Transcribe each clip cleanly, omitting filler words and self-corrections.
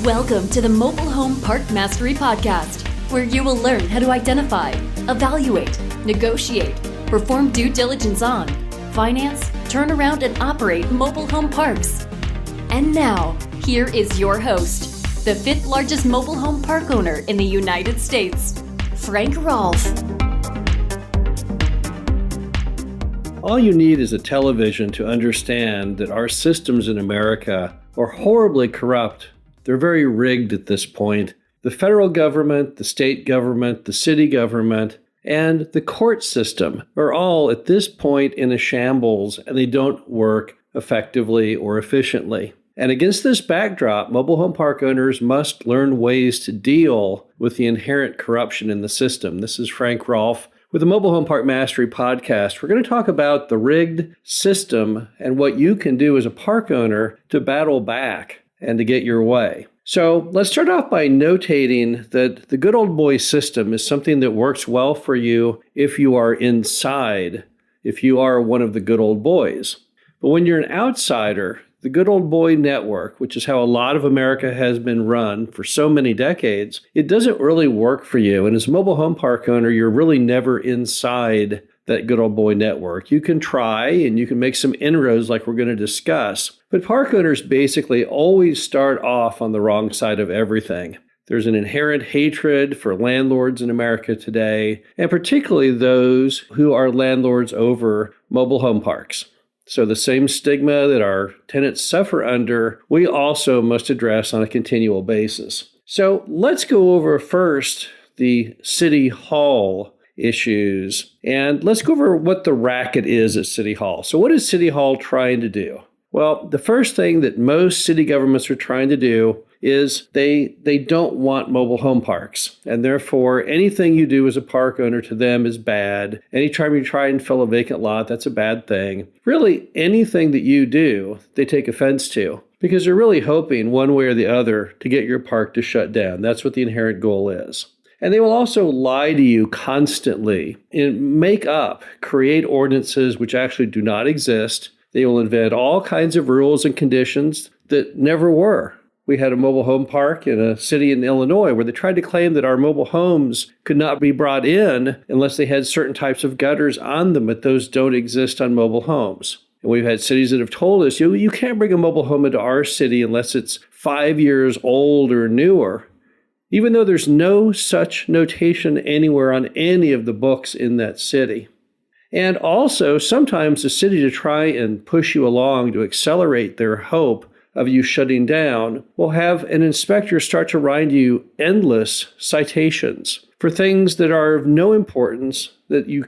Welcome to the Mobile Home Park Mastery Podcast, where you will learn how to identify, evaluate, negotiate, perform due diligence on, finance, turn around, and operate mobile home parks. And now, here is your host, the fifth largest mobile home park owner in the United States, Frank Rolfe. All you need is a television to understand that our systems in America are horribly corrupt. They're very rigged at this point. The federal government, the state government, the city government, and the court system are all at this point in a shambles, and they don't work effectively or efficiently. And against this backdrop, mobile home park owners must learn ways to deal with the inherent corruption in the system. This is Frank Rolfe with the Mobile Home Park Mastery Podcast. We're going to talk about the rigged system and what you can do as a park owner to battle back and to get your way. So let's start off by notating that the good old boy system is something that works well for you if you are inside, if you are one of the good old boys. But when you're an outsider, the good old boy network, which is how a lot of America has been run for so many decades, it doesn't really work for you. And as a mobile home park owner, you're really never inside that good old boy network. You can try and you can make some inroads like we're going to discuss. But park owners basically always start off on the wrong side of everything. There's an inherent hatred for landlords in America today, and particularly those who are landlords over mobile home parks. So the same stigma that our tenants suffer under, we also must address on a continual basis. So let's go over first the City Hall issues, and let's go over what the racket is at City Hall. So what is City Hall trying to do? Well, the first thing that most city governments are trying to do is they don't want mobile home parks. And therefore, anything you do as a park owner to them is bad. Anytime you try and fill a vacant lot, that's a bad thing. Really, anything that you do, they take offense to, because they're really hoping one way or the other to get your park to shut down. That's what the inherent goal is. And they will also lie to you constantly and create ordinances which actually do not exist. They will invent all kinds of rules and conditions that never were. We had a mobile home park in a city in Illinois where they tried to claim that our mobile homes could not be brought in unless they had certain types of gutters on them, but those don't exist on mobile homes. And we've had cities that have told us, you can't bring a mobile home into our city unless it's 5 years old or newer, even though there's no such notation anywhere on any of the books in that city. And also, sometimes the city, to try and push you along to accelerate their hope of you shutting down, will have an inspector start to write you endless citations for things that are of no importance, that you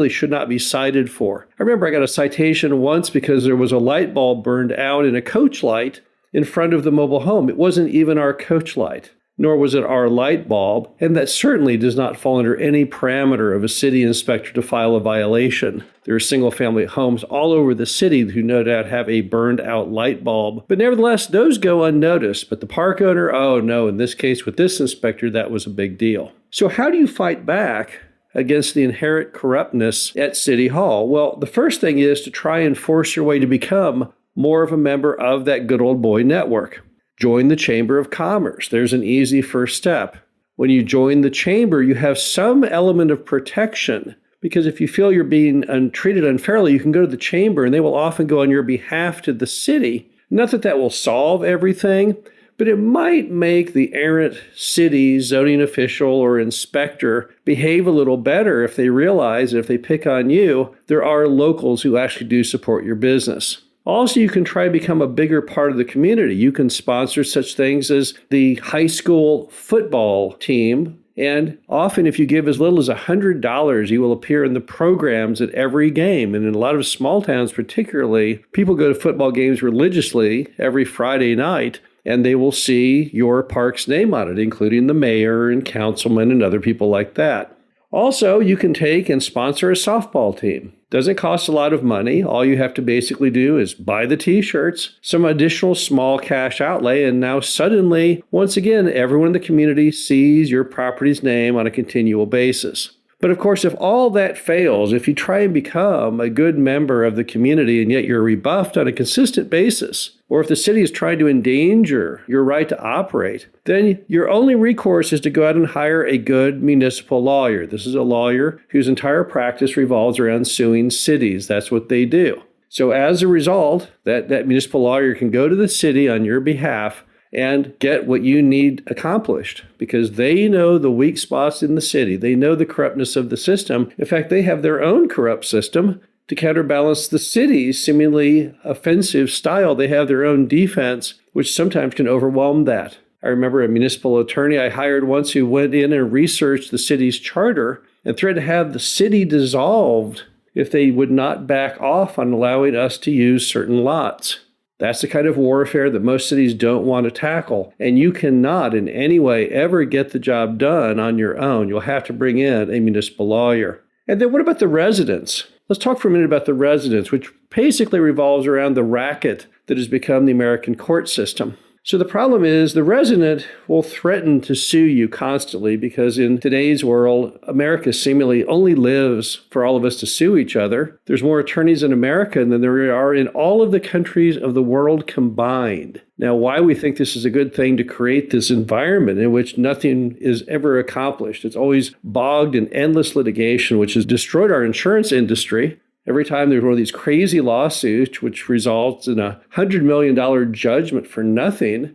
should not be cited for. I remember I got a citation once because there was a light bulb burned out in a coach light in front of the mobile home. It wasn't even our coach light, nor was it our light bulb, and that certainly does not fall under any parameter of a city inspector to file a violation. There are single-family homes all over the city who no doubt have a burned-out light bulb, but nevertheless, those go unnoticed. But the park owner, oh no, in this case with this inspector, that was a big deal. So how do you fight back against the inherent corruptness at City Hall? Well, the first thing is to try and force your way to become more of a member of that good old boy network. Join the Chamber of Commerce. There's an easy first step. When you join the chamber, you have some element of protection, because if you feel you're being treated unfairly, you can go to the chamber and they will often go on your behalf to the city. Not that will solve everything, but it might make the errant city zoning official or inspector behave a little better if they realize that if they pick on you, there are locals who actually do support your business. Also, you can try to become a bigger part of the community. You can sponsor such things as the high school football team. And often, if you give as little as $100, you will appear in the programs at every game. And in a lot of small towns particularly, people go to football games religiously every Friday night, and they will see your park's name on it, including the mayor and councilman and other people like that. Also, you can take and sponsor a softball team. Doesn't cost a lot of money. All you have to basically do is buy the t-shirts, some additional small cash outlay, and now suddenly, once again, everyone in the community sees your property's name on a continual basis. But of course, if all that fails, if you try and become a good member of the community and yet you're rebuffed on a consistent basis, or if the city is trying to endanger your right to operate, then your only recourse is to go out and hire a good municipal lawyer. This is a lawyer whose entire practice revolves around suing cities. That's what they do. So as a result, that municipal lawyer can go to the city on your behalf and get what you need accomplished because they know the weak spots in the city. They know the corruptness of the system. In fact, they have their own corrupt system to counterbalance the city's seemingly offensive style. They have their own defense, which sometimes can overwhelm that. I remember a municipal attorney I hired once who went in and researched the city's charter and threatened to have the city dissolved if they would not back off on allowing us to use certain lots. That's the kind of warfare that most cities don't want to tackle. And you cannot in any way ever get the job done on your own. You'll have to bring in a municipal lawyer. And then what about the residents? Let's talk for a minute about the residents, which basically revolves around the racket that has become the American court system. So the problem is the resident will threaten to sue you constantly because in today's world, America seemingly only lives for all of us to sue each other. There's more attorneys in America than there are in all of the countries of the world combined. Now, why we think this is a good thing to create this environment in which nothing is ever accomplished. It's always bogged in endless litigation, which has destroyed our insurance industry. Every time there's one of these crazy lawsuits, which results in a $100 million judgment for nothing,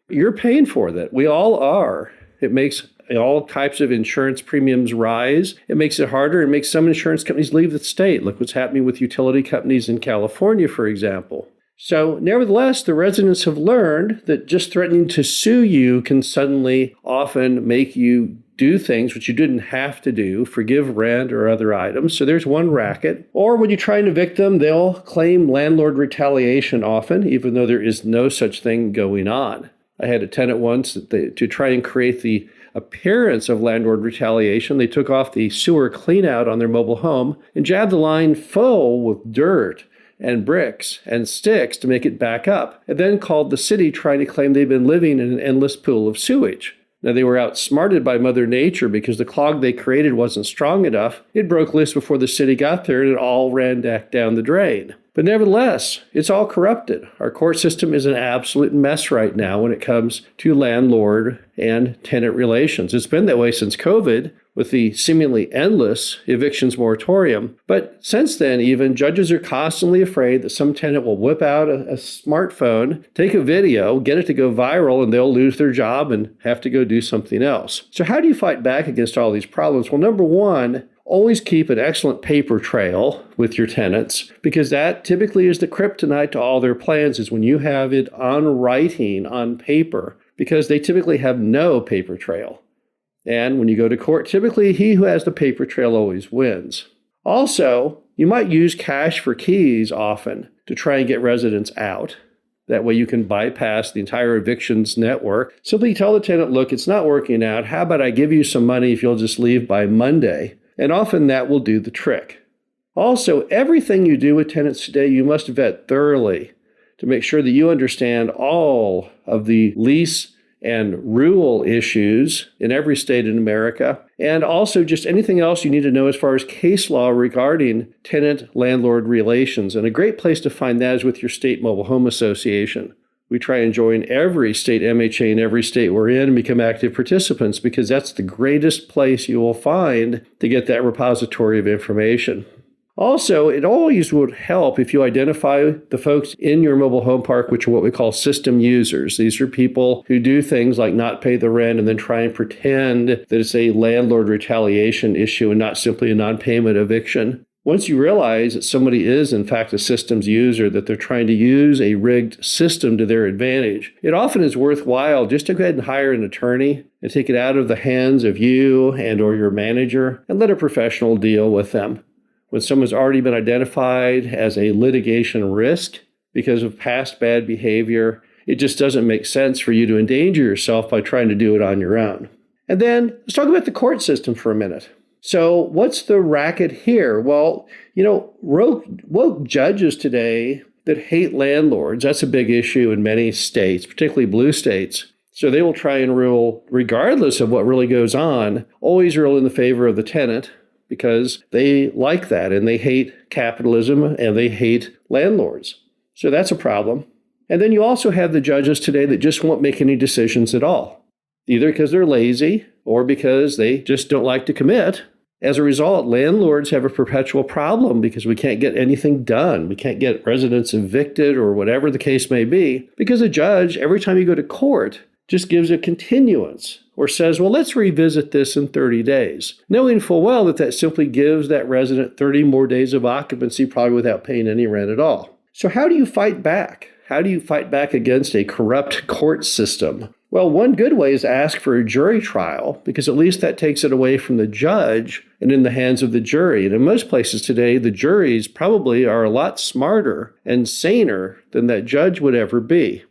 you're paying for that. We all are. It makes all types of insurance premiums rise. It makes it harder. It makes some insurance companies leave the state. Look what's happening with utility companies in California, for example. So nevertheless, the residents have learned that just threatening to sue you can suddenly often make you do things which you didn't have to do, forgive rent or other items. So there's one racket. Or when you try and evict them, they'll claim landlord retaliation often, even though there is no such thing going on. I had a tenant once that to try and create the appearance of landlord retaliation, they took off the sewer cleanout on their mobile home and jabbed the line full with dirt and bricks and sticks to make it back up, and then called the city trying to claim they've been living in an endless pool of sewage. Now, they were outsmarted by Mother Nature because the clog they created wasn't strong enough. It broke loose before the city got there, and it all ran back down the drain. But nevertheless, it's all corrupted. Our court system is an absolute mess right now when it comes to landlord and tenant relations. It's been that way since COVID, with the seemingly endless evictions moratorium. But since then, even judges are constantly afraid that some tenant will whip out a smartphone, take a video, get it to go viral, and they'll lose their job and have to go do something else. So how do you fight back against all these problems? Well, number one, always keep an excellent paper trail with your tenants, because that typically is the kryptonite to all their plans, is when you have it on writing, on paper, because they typically have no paper trail. And when you go to court, typically he who has the paper trail always wins. Also, you might use cash for keys often to try and get residents out. That way you can bypass the entire evictions network. Simply tell the tenant, look, it's not working out. How about I give you some money if you'll just leave by Monday? And often that will do the trick. Also, everything you do with tenants today, you must vet thoroughly to make sure that you understand all of the lease and rule issues in every state in America, and also just anything else you need to know as far as case law regarding tenant-landlord relations. And a great place to find that is with your state mobile home association. We try and join every state MHA in every state we're in and become active participants, because that's the greatest place you will find to get that repository of information. Also, it always would help if you identify the folks in your mobile home park, which are what we call system users. These are people who do things like not pay the rent and then try and pretend that it's a landlord retaliation issue and not simply a non-payment eviction. Once you realize that somebody is, in fact, a systems user, that they're trying to use a rigged system to their advantage, it often is worthwhile just to go ahead and hire an attorney and take it out of the hands of you and or your manager and let a professional deal with them. When someone's already been identified as a litigation risk because of past bad behavior, it just doesn't make sense for you to endanger yourself by trying to do it on your own. And then let's talk about the court system for a minute. So what's the racket here? Well, woke judges today that hate landlords, that's a big issue in many states, particularly blue states. So they will try and rule, regardless of what really goes on, always rule in the favor of the tenant, because they like that and they hate capitalism and they hate landlords. So that's a problem. And then you also have the judges today that just won't make any decisions at all, either because they're lazy or because they just don't like to commit. As a result, landlords have a perpetual problem because we can't get anything done. We can't get residents evicted or whatever the case may be, because a judge, every time you go to court, just gives a continuance or says, well, let's revisit this in 30 days, knowing full well that that simply gives that resident 30 more days of occupancy, probably without paying any rent at all. So how do you fight back? How do you fight back against a corrupt court system? Well, one good way is ask for a jury trial, because at least that takes it away from the judge and in the hands of the jury. And in most places today, the juries probably are a lot smarter and saner than that judge would ever be.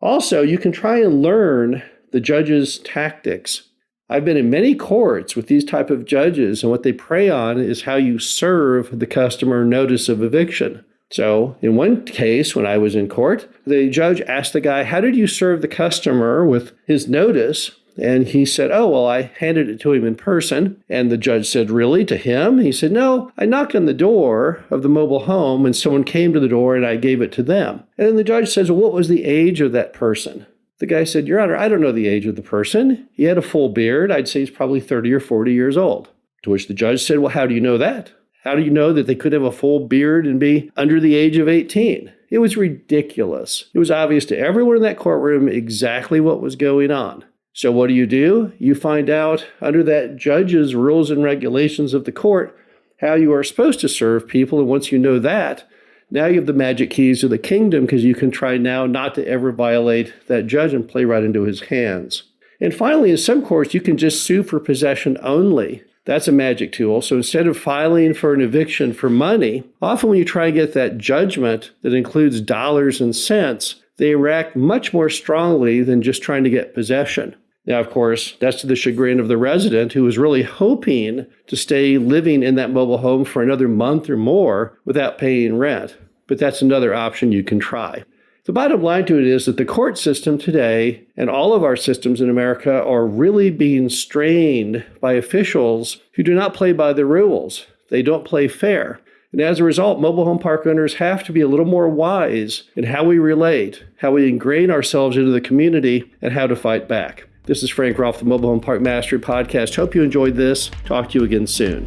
Also, you can try and learn the judge's tactics. I've been in many courts with these type of judges, and what they prey on is how you serve the customer notice of eviction. So in one case, when I was in court, the judge asked the guy, how did you serve the customer with his notice? And he said, oh, well, I handed it to him in person. And the judge said, really, to him? He said, no, I knocked on the door of the mobile home and someone came to the door and I gave it to them. And then the judge says, well, what was the age of that person? The guy said, Your Honor, I don't know the age of the person. He had a full beard. I'd say he's probably 30 or 40 years old. To which the judge said, well, how do you know that? How do you know that they could have a full beard and be under the age of 18? It was ridiculous. It was obvious to everyone in that courtroom exactly what was going on. So what do? You find out under that judge's rules and regulations of the court how you are supposed to serve people. And once you know that, now you have the magic keys to the kingdom, because you can try now not to ever violate that judge and play right into his hands. And finally, in some courts, you can just sue for possession only. That's a magic tool. So instead of filing for an eviction for money, often when you try and get that judgment that includes dollars and cents, they react much more strongly than just trying to get possession. Now, of course, that's to the chagrin of the resident who was really hoping to stay living in that mobile home for another month or more without paying rent. But that's another option you can try. The bottom line to it is that the court system today and all of our systems in America are really being strained by officials who do not play by the rules. They don't play fair. And as a result, mobile home park owners have to be a little more wise in how we relate, how we ingrain ourselves into the community, and how to fight back. This is Frank Rolfe, the Mobile Home Park Mastery Podcast. Hope you enjoyed this. Talk to you again soon.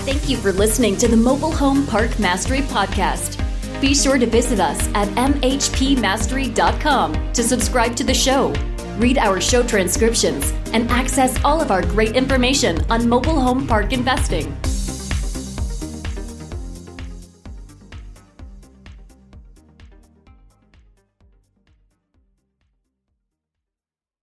Thank you for listening to the Mobile Home Park Mastery Podcast. Be sure to visit us at mhpmastery.com to subscribe to the show, read our show transcriptions, and access all of our great information on mobile home park investing.